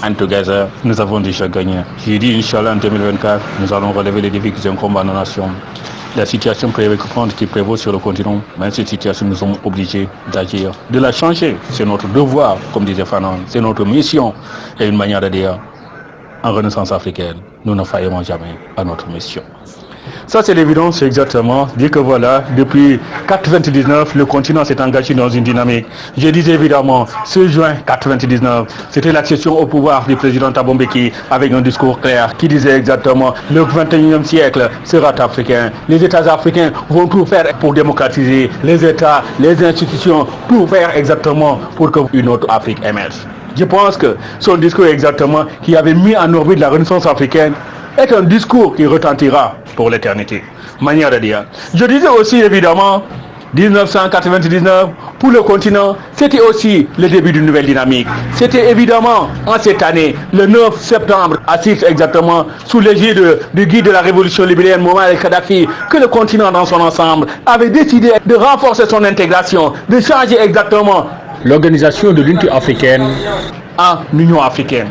and together, nous avons déjà gagné. J'ai dit, Inch'Allah, en 2024, nous allons relever les défis qui incombent à nos nations. La situation préoccupante qui prévaut sur le continent, mais cette situation, nous sommes obligés d'agir, de la changer. C'est notre devoir, comme disait Fanon, c'est notre mission et une manière de dire, en Renaissance africaine, nous ne faillirons jamais à notre mission. Ça, c'est l'évidence, exactement. Dit que voilà, depuis 1999, le continent s'est engagé dans une dynamique. Je disais évidemment, ce juin 1999, c'était l'accession au pouvoir du président Thabo Mbeki avec un discours clair qui disait exactement, le 21e siècle sera africain. Les États africains vont tout faire pour démocratiser les États, les institutions, tout faire exactement pour qu'une autre Afrique émerge. Je pense que son discours exactement, qui avait mis en orbite la Renaissance africaine, est un discours qui retentira pour l'éternité. Manière de dire. Je disais aussi évidemment, 1999, pour le continent, c'était aussi le début d'une nouvelle dynamique. C'était évidemment en cette année, le 9 septembre, à 6 exactement, sous l'égide du guide de la révolution libérienne, Muammar el-Kadhafi, que le continent dans son ensemble avait décidé de renforcer son intégration, de changer exactement l'organisation de l'unité africaine en Union africaine.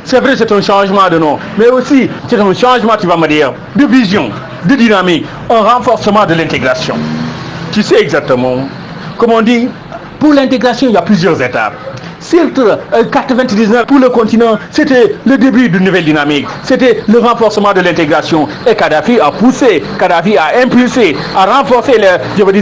C'est vrai, c'est un changement de nom, mais aussi c'est un changement, tu vas me dire, de vision, de dynamique, un renforcement de l'intégration. Tu sais exactement, comme on dit, pour l'intégration, il y a plusieurs étapes. Certes, 1999 pour le continent, c'était le début d'une nouvelle dynamique. C'était le renforcement de l'intégration. Et Kadhafi a poussé, Kadhafi a impulsé, a renforcé,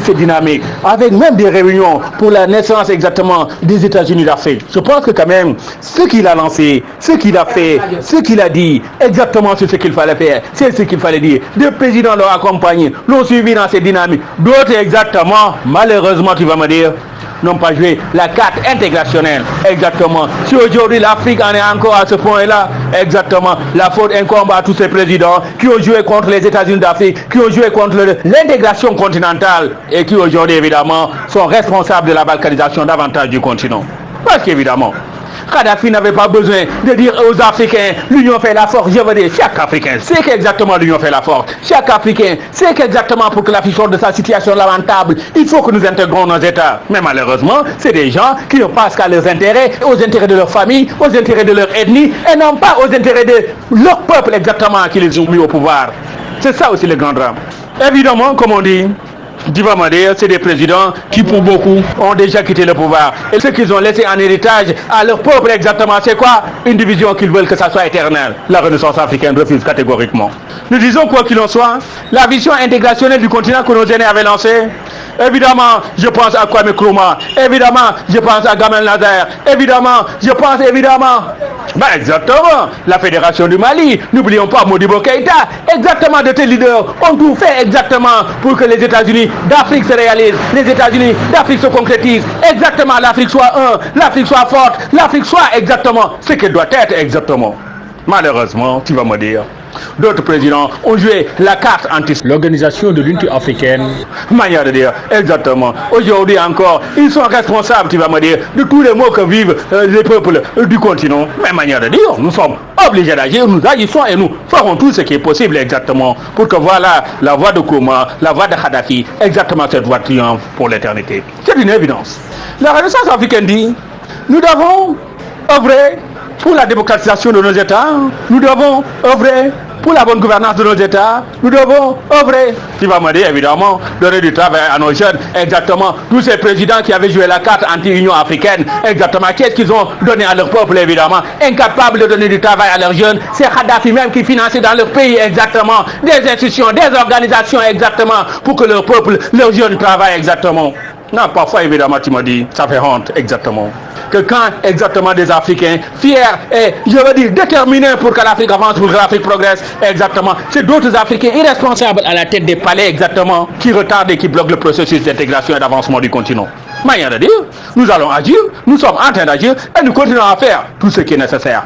cette dynamique, avec même des réunions pour la naissance exactement des États-Unis d'Afrique. Je pense que quand même, ce qu'il a lancé, ce qu'il a fait, ce qu'il a dit, exactement c'est ce qu'il fallait faire, c'est ce qu'il fallait dire. Des présidents l'ont accompagné, l'ont suivi dans cette dynamique. D'autres exactement, malheureusement tu vas me dire, n'ont pas joué la carte intégrationnelle. Exactement. Si aujourd'hui l'Afrique en est encore à ce point-là, exactement, la faute incombe à tous ces présidents qui ont joué contre les États-Unis d'Afrique, qui ont joué contre l'intégration continentale et qui aujourd'hui évidemment sont responsables de la balkanisation davantage du continent. Parce qu'évidemment, Kadhafi n'avait pas besoin de dire aux Africains, l'Union fait la force. Je veux dire, chaque Africain sait qu'exactement l'Union fait la force. Chaque Africain sait qu'exactement pour que l'Afrique sorte de sa situation lamentable, il faut que nous intégrons nos États. Mais malheureusement, c'est des gens qui ne pensent qu'à leurs intérêts, aux intérêts de leur famille, aux intérêts de leur ethnie, et non pas aux intérêts de leur peuple exactement qui les ont mis au pouvoir. C'est ça aussi le grand drame. Évidemment, comme on dit, Diva Madea, c'est des présidents qui pour beaucoup ont déjà quitté le pouvoir. Et ce qu'ils ont laissé en héritage à leur peuple exactement, c'est quoi? Une division qu'ils veulent que ça soit éternel. La Renaissance africaine refuse catégoriquement. Nous disons quoi qu'il en soit, la vision intégrationnelle du continent que nos aînés avaient lancée, évidemment, je pense à Kwame Nkrumah, évidemment, je pense à Gamal Nasser, évidemment, je pense exactement, la Fédération du Mali, n'oublions pas Modibo Keïta, exactement de tes leaders ont tout fait exactement pour que les États-Unis d'Afrique se réalisent, les États-Unis d'Afrique se concrétisent, exactement, l'Afrique soit l'Afrique soit forte, l'Afrique soit exactement ce qu'elle doit être exactement. Malheureusement, tu vas me dire, d'autres présidents ont joué la carte anti l'organisation de l'unité africaine. Manière de dire, exactement. Aujourd'hui encore, ils sont responsables, tu vas me dire, de tous les maux que vivent les peuples du continent. Mais manière de dire, nous sommes obligés d'agir, nous agissons et nous ferons tout ce qui est possible exactement pour que voilà la voie de Nkrumah, la voie de Kadhafi, exactement cette voie de triomphe pour l'éternité. C'est une évidence. La Renaissance africaine dit, nous devons œuvrer pour la démocratisation de nos États, nous devons œuvrer pour la bonne gouvernance de nos États, nous devons œuvrer, tu vas me dire évidemment, donner du travail à nos jeunes, exactement, tous ces présidents qui avaient joué la carte anti-Union africaine, exactement, qu'est-ce qu'ils ont donné à leur peuple évidemment, incapables de donner du travail à leurs jeunes, c'est Kadhafi même qui finançait dans leur pays exactement, des institutions, des organisations exactement, pour que leur peuple, leurs jeunes travaillent exactement. Non, parfois évidemment tu m'as dit, ça fait honte exactement. Que quand exactement des Africains fiers et je veux dire déterminés pour que l'Afrique avance, pour que l'Afrique progresse, exactement, c'est d'autres Africains irresponsables à la tête des palais exactement qui retardent et qui bloquent le processus d'intégration et d'avancement du continent. Manière de dire, nous allons agir, nous sommes en train d'agir et nous continuons à faire tout ce qui est nécessaire.